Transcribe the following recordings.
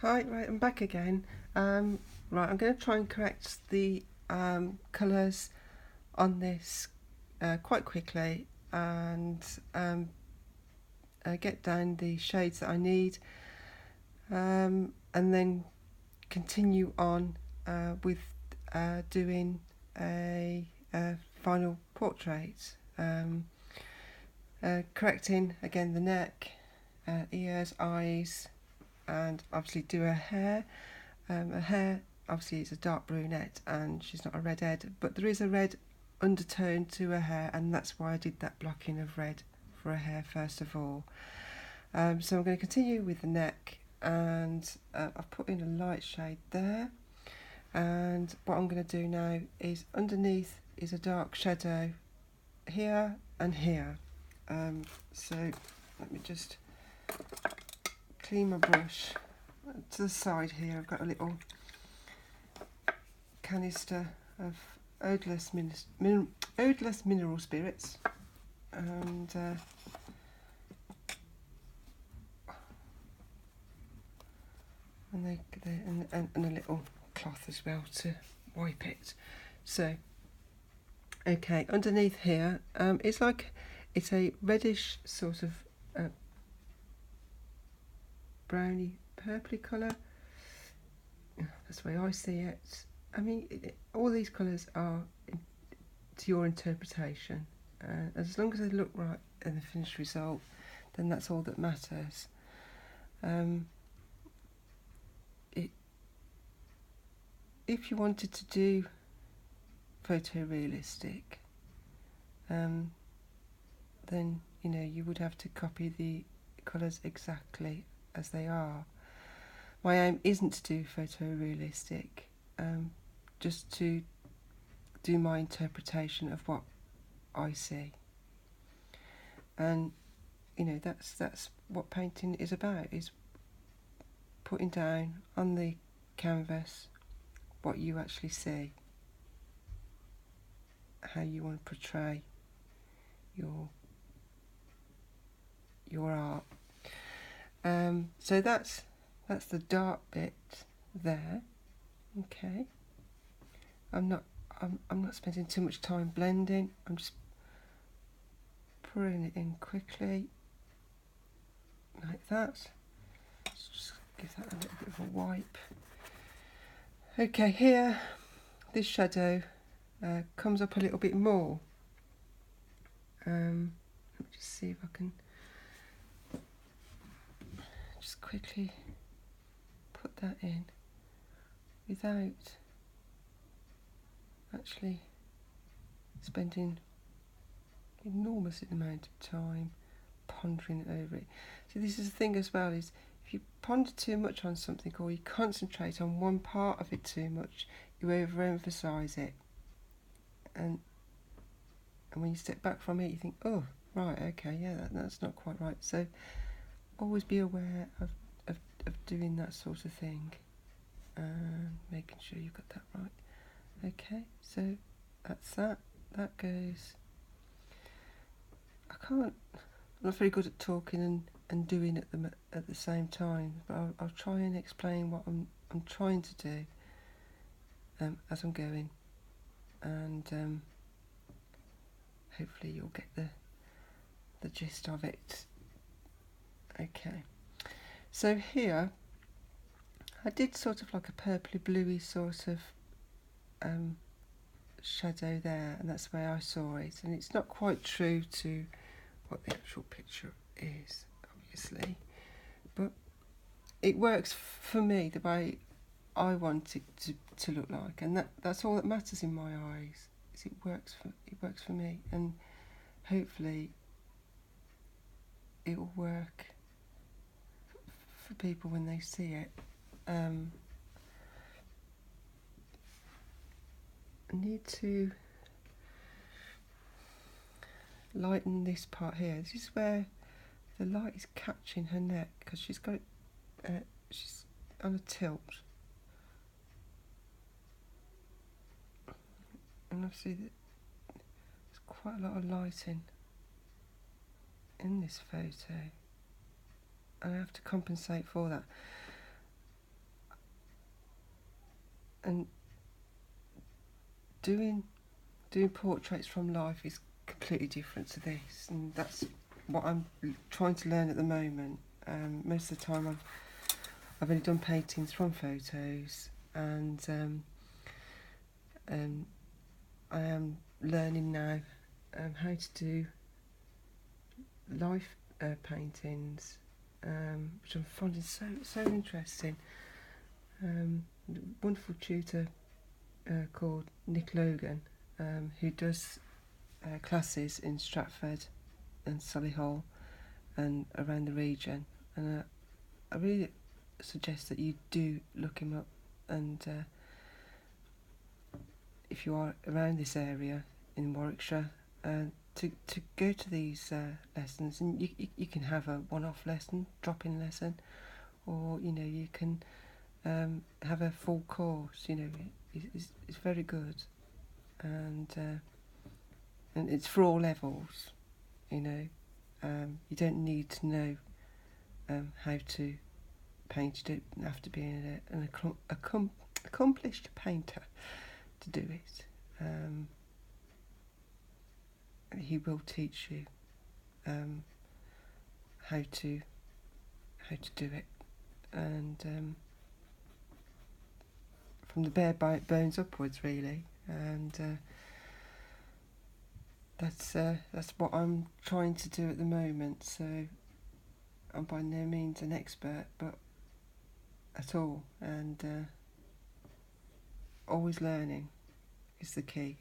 Hi, right, I'm back again. Right, I'm going to try and correct the colours on this quite quickly and get down the shades that I need, and then continue on with doing a final portrait. Correcting again the neck, ears, eyes, and obviously do her hair. Her hair obviously is a dark brunette and she's not a redhead, but there is a red undertone to her hair, and that's why I did that blocking of red for her hair first of all. So I'm going to continue with the neck, and I've put in a light shade there, and what I'm going to do now is underneath is a dark shadow here and here. So let me just clean my brush. To the side here I've got a little canister of odorless mineral spirits, and and a little cloth as well to wipe it. So okay, underneath here it's a reddish sort of browny purpley colour. That's the way I see it. I mean, all these colours are to your interpretation. As long as they look right in the finished result, then that's all that matters. If you wanted to do photorealistic, then you would have to copy the colours exactly as they are. My aim isn't to do photorealistic, just to do my interpretation of what I see. And that's what painting is about, is putting down on the canvas what you actually see, how you want to portray your art. So that's the dark bit there. Okay, I'm not spending too much time blending. I'm just pouring it in quickly like that. Just give that a little bit of a wipe. Okay, here this shadow comes up a little bit more. Let me just see if I can just quickly put that in without actually spending an enormous amount of time pondering over it. So this is the thing as well, is if you ponder too much on something, or you concentrate on one part of it too much, you overemphasize it, and when you step back from it, you think, oh right, okay, yeah, that's not quite right. So always be aware of doing that sort of thing, making sure you've got that right. Okay, so that's that goes. I'm not very good at talking and doing at the same time, but I'll try and explain what I'm trying to do as I'm going, and hopefully you'll get the gist of it. Okay, so here I did sort of like a purpley bluey sort of shadow there, and that's the way I saw it, and it's not quite true to what the actual picture is, obviously, but it works for me the way I want it to look like, and that's all that matters in my eyes, is it works for me, and hopefully it will work for people when they see it. I need to lighten this part here. This is where the light is catching her neck, because she's got it, she's on a tilt, and obviously there's quite a lot of lighting in this photo, and I have to compensate for that. and doing portraits from life is completely different to this, and that's what I'm trying to learn at the moment. Most of the time I've only done paintings from photos, and I am learning now how to do life paintings, which I'm finding so interesting. Wonderful tutor called Nick Logan, who does classes in Stratford and Solihull and around the region, and I really suggest that you do look him up, and if you are around this area in Warwickshire, to go to these lessons, and you can have a one-off lesson, drop-in lesson, or you can have a full course. It's very good, and it's for all levels. You don't need to know how to paint. You don't have to be an accomplished painter to do it. He will teach you how to do it, and from the bare bones upwards, really. And that's what I'm trying to do at the moment. So I'm by no means an expert, but at all, and always learning is the key.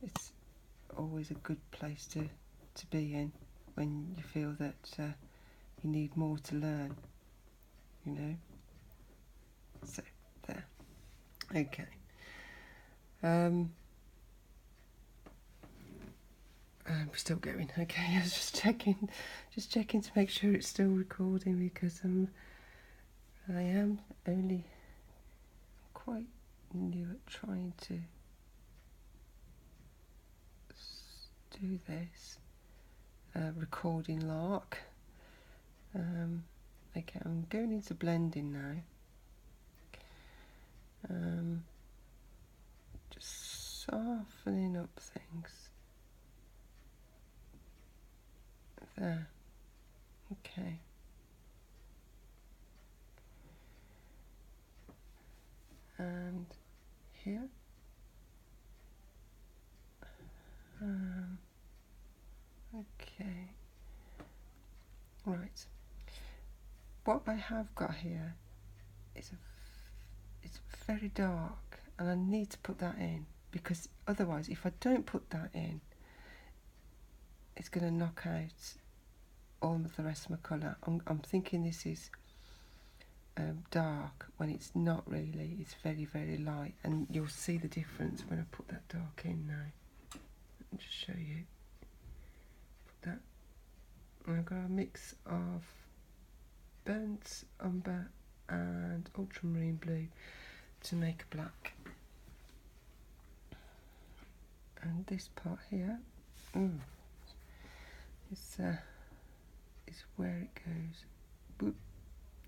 It's always a good place to be in when you feel that you need more to learn. So there. Okay. We're still going. Okay, I was just checking to make sure it's still recording, because I am only quite new at trying to do this recording lark. Okay, I'm going into blending now. Just softening up things. There. Okay. And here. Okay. Right. What I have got here is it's very dark, and I need to put that in, because otherwise, if I don't put that in, it's going to knock out all of the rest of my colour. I'm thinking this is dark when it's not really. It's very, very light, and you'll see the difference when I put that dark in now. Let me just show you. Put that. I've got a mix of burnt umber and ultramarine blue to make a black. And this part here, is where it goes. Boop,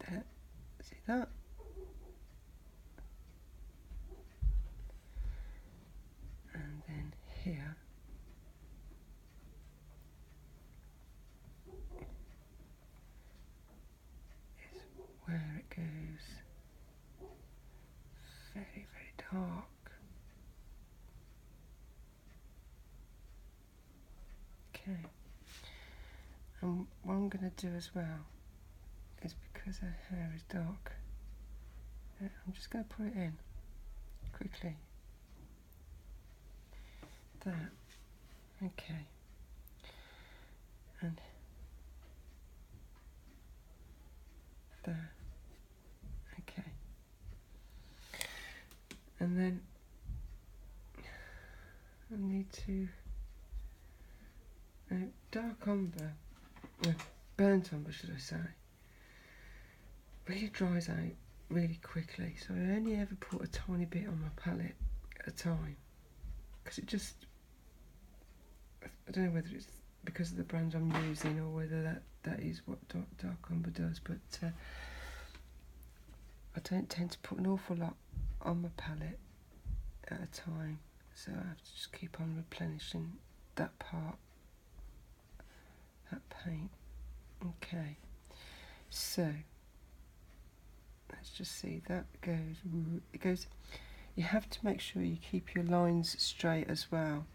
there. See that? And then here. Is where it goes. Very, very dark. Okay. And what I'm going to do as well is, because her hair is dark, I'm just going to put it in quickly. There. Okay. And there. Okay. And then I need to dark umber, burnt umber should I say, really dries out really quickly, so I only ever put a tiny bit on my palette at a time, because it just, I don't know whether it's because of the brand I'm using or whether that is what dark umber does, but I don't tend to put an awful lot on my palette at a time, so I have to just keep on replenishing that part, that paint. Okay, so let's just see, that goes, it goes, you have to make sure you keep your lines straight as well.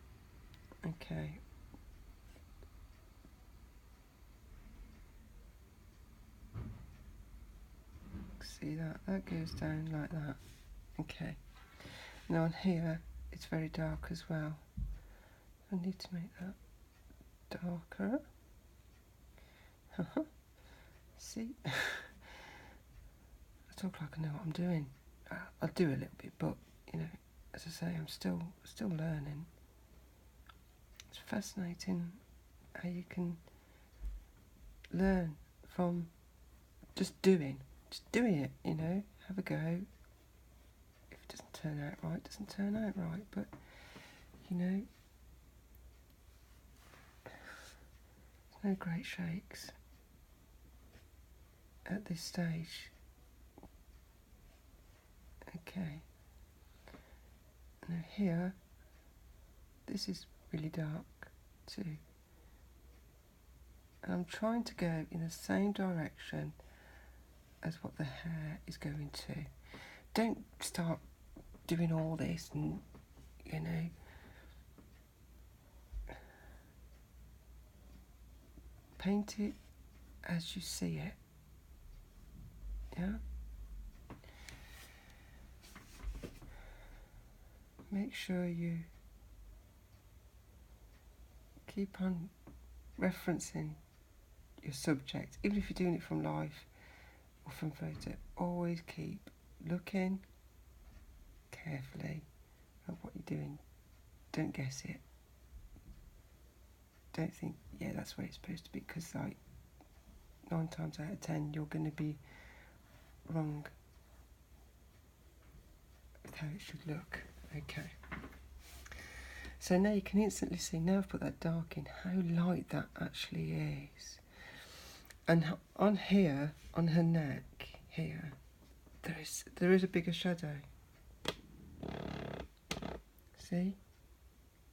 Okay. See that? That goes down like that. Okay. Now on here, it's very dark as well. I need to make that darker. See? I talk like I know what I'm doing. I'll do a little bit, but you know, as I say, I'm still learning. It's fascinating how you can learn from just doing it, you know. Have a go. If it doesn't turn out right, it doesn't turn out right, but you know, there's no great shakes at this stage. Okay. Now here, this is really dark too. And I'm trying to go in the same direction as what the hair is going to. Don't start doing all this and, you know, paint it as you see it. Yeah? Make sure you keep on referencing your subject, even if you're doing it from life or from photo. Always keep looking carefully at what you're doing. Don't guess it. Don't think, yeah, that's where it's supposed to be, because like 9 times out of 10 you're going to be wrong with how it should look. Okay. So now you can instantly see, now I've put that dark in, how light that actually is. And on here, on her neck here, there is a bigger shadow. See?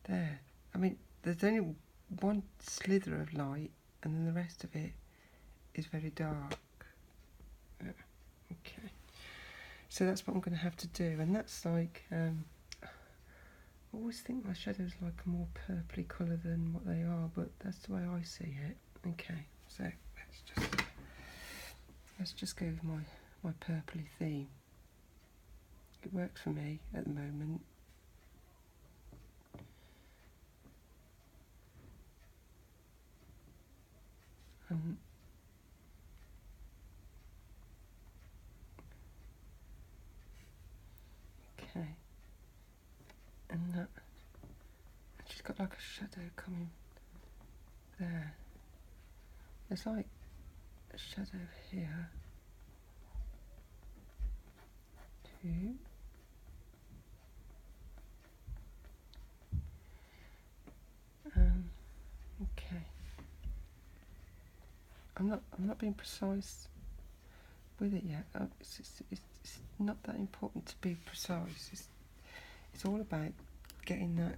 There. I mean, there's only one slither of light, and then the rest of it is very dark. Yeah. Okay. So that's what I'm going to have to do, and that's like, I always think my shadows like a more purpley colour than what they are, but that's the way I see it. Okay, so let's just go with my purpley theme. It works for me at the moment. Okay, and that, she's got like a shadow coming there. There's like a shadow here too. Okay. I'm not being precise with it yet. It's not that important to be precise. It's all about getting that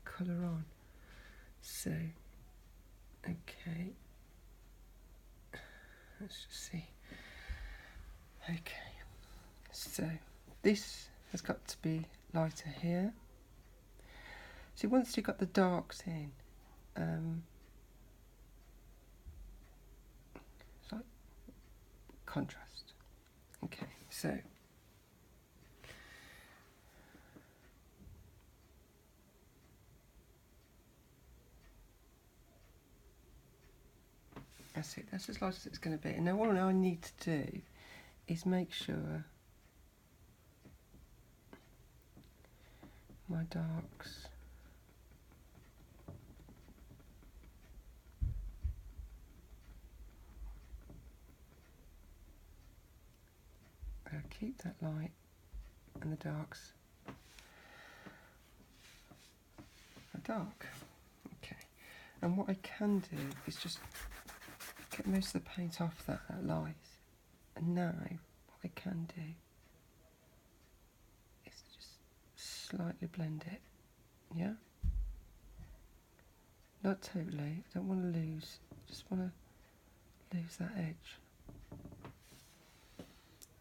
colour on. So, okay. Let's just see. Okay. So this has got to be lighter here. See, once you've got the darks in, it's like contrast. Okay, so that's it. That's as light as it's going to be. And now what I need to do is make sure my darks keep that light and the darks are dark. Okay, and what I can do is just get most of the paint off that light, And now what I can do is just slightly blend it, yeah? Not totally, I don't want to lose, just want to lose that edge.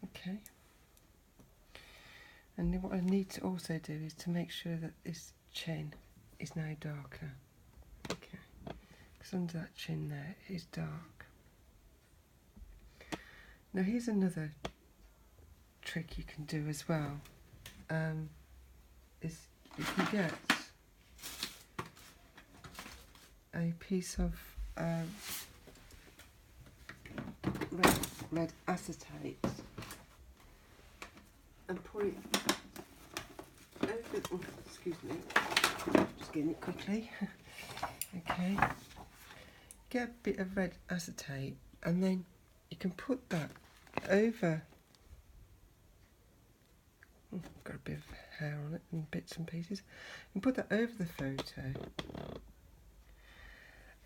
Okay. And then what I need to also do is to make sure that this chin is now darker. Okay. Because under that chin there it is dark. Now here's another trick you can do as well. Is you can get a piece of red acetate and pour it over, excuse me, just getting it quickly. Okay, get a bit of red acetate and then you can put that over. Got a bit of hair on it and bits and pieces. You can put that over the photo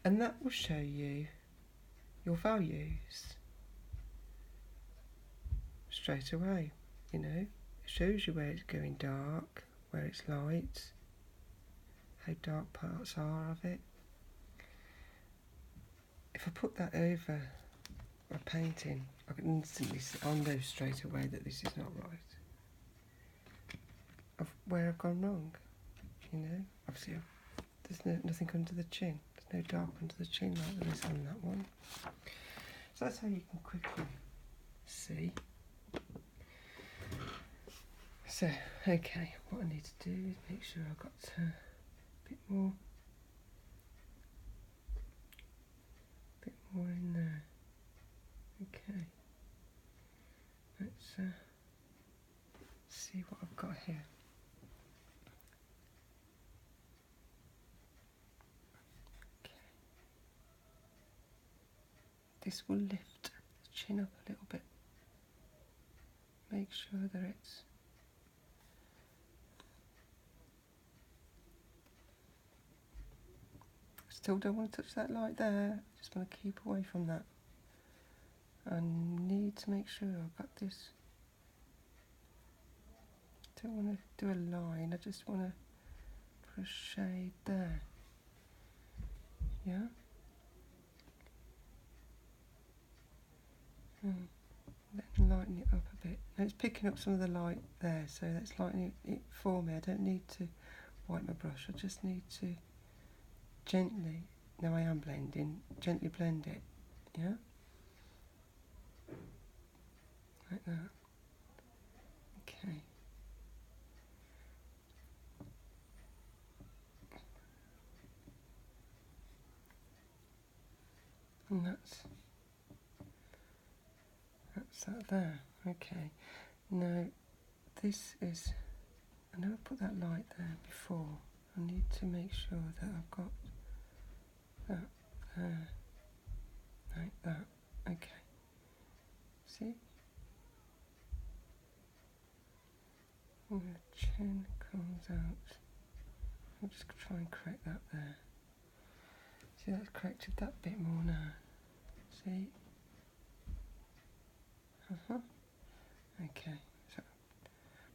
and that will show you your values straight away. You know, it shows you where it's going dark, where it's light, how dark parts are of it. If I put that over a painting, I can instantly see, I'll know straight away that this is not right. Of where I've gone wrong, you know. Obviously, there's nothing under the chin. There's no dark under the chin like there is on that one. So that's how you can quickly see. So, okay, what I need to do is make sure I've got a bit more in there. Okay, let's see what I've got here. Okay, this will lift the chin up a little bit. Make sure that it's still don't want to touch that light there, just want to keep away from that. I need to make sure I've got this. Don't want to do a line, I just want to put a shade there. Yeah? Then lighten it up a bit. Now it's picking up some of the light there, so that's lightening it for me. I don't need to wipe my brush, I just need to gently, now I am blending, gently blend it, yeah? Like that. Okay. And that's that there. Okay. Now this is, I know I put that light there before. I need to make sure that I've got that there, like that. Okay. See? And the chin comes out. I'll just try and correct that there. See, that's corrected that bit more now. See? Okay, so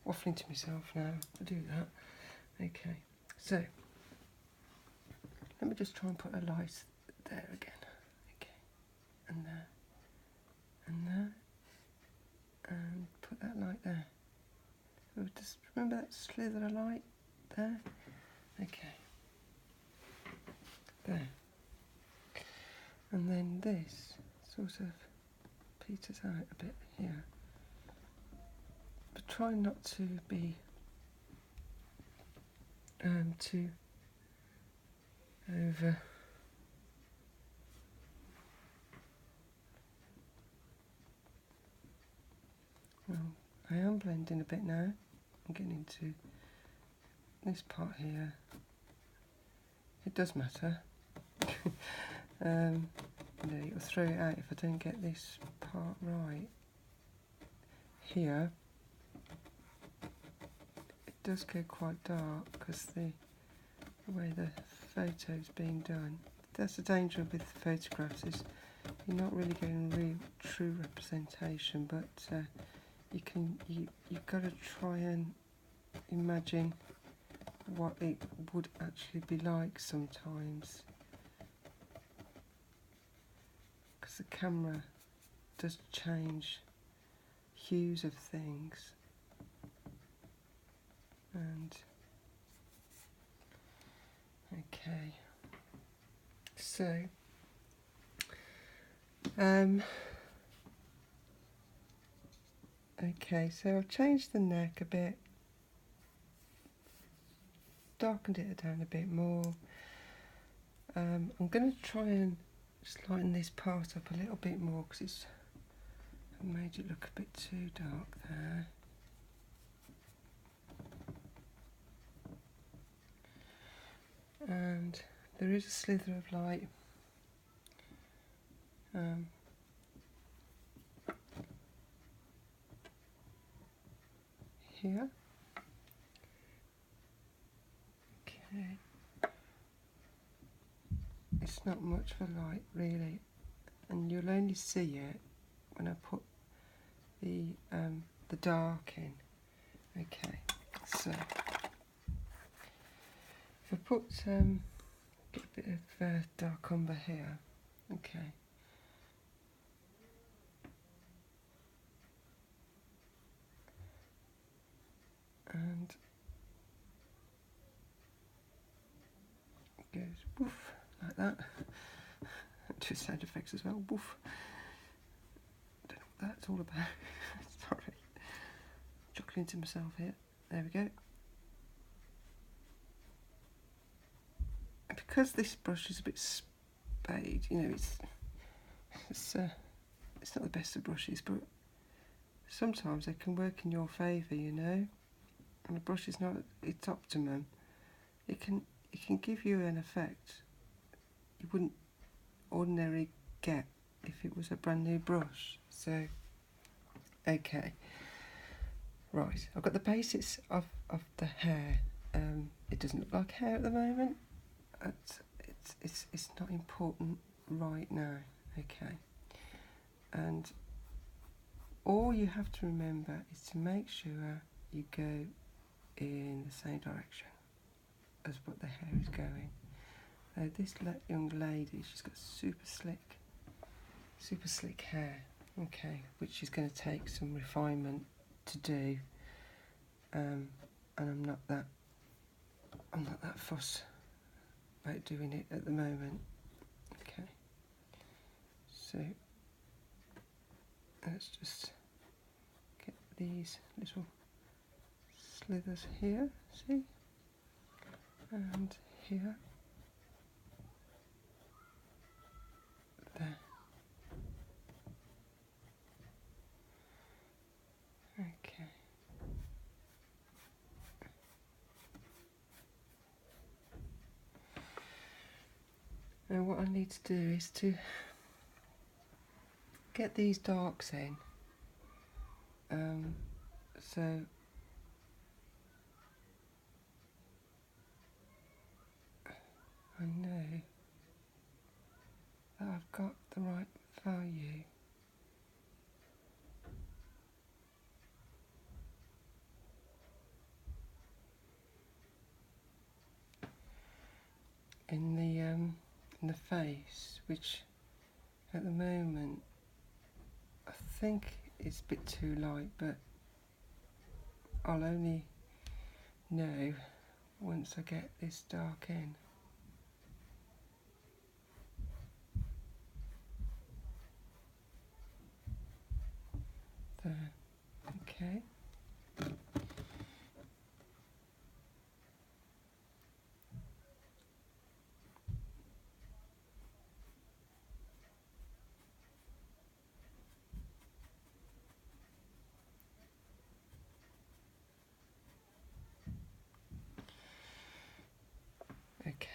waffling to myself now. I'll do that. Okay, so let me just try and put a light there again. Okay, and there, and put that light there. So just remember that slither of light there. Okay, there, and then this sort of peters out a bit here. But try not to be too over. Well, I am blending a bit now. I'm getting into this part here. It does matter. You know, you'll throw it out if I don't get this part right. Here, it does go quite dark because the way the photo's being done. That's the danger with photographs, is you're not really getting real true representation, but you've got to try and imagine what it would actually be like sometimes, because the camera does change hues of things. And okay, so okay, so I've changed the neck a bit, darkened it down a bit more. I'm going to try and just lighten this part up a little bit more, because it's made it look a bit too dark there. And there is a slither of light here. Okay, it's not much of a light really, and you'll only see it when I put the dark in. Okay, so if I put get a bit of dark umber here. Okay. And it goes woof like that. Do sound effects as well. Woof. Don't know what that's all about. Sorry. Chuckling to myself here. There we go. And because this brush is a bit spade, you know, it's not the best of brushes, but sometimes they can work in your favour, you know. And the brush is not at its optimum. It can give you an effect you wouldn't ordinarily get if it was a brand new brush. So, okay, right. I've got the basics of the hair. It doesn't look like hair at the moment. It's not important right now. Okay, and all you have to remember is to make sure you go in the same direction as what the hair is going. This young lady, she's got super slick hair, okay, which is going to take some refinement to do, and I'm not that fussed about doing it at the moment. Okay, so let's just get these little slithers here, see, and here, there. Okay. Now what I need to do is to get these darks in. So I know that I've got the right value. In the face, which at the moment I think is a bit too light, but I'll only know once I get this dark in. There, okay. Okay.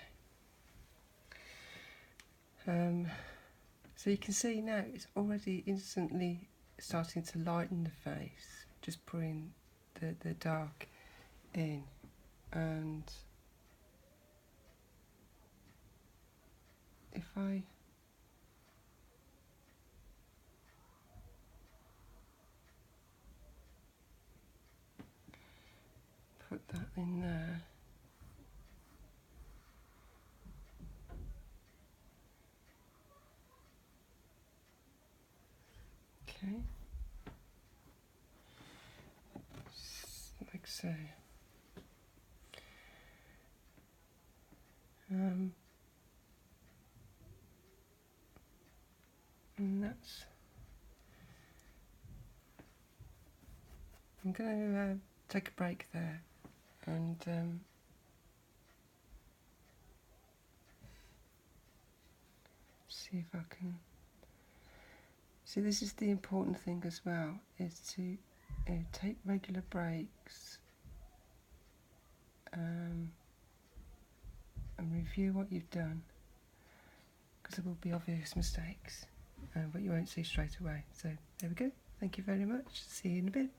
So you can see now it's already instantly starting to lighten the face, just putting the dark in. And if I put that in there. Okay, like so. And that's, I'm going to take a break there and see if I can. See, this is the important thing as well, is to take regular breaks and review what you've done, because there will be obvious mistakes, but you won't see straight away. So there we go. Thank you very much. See you in a bit.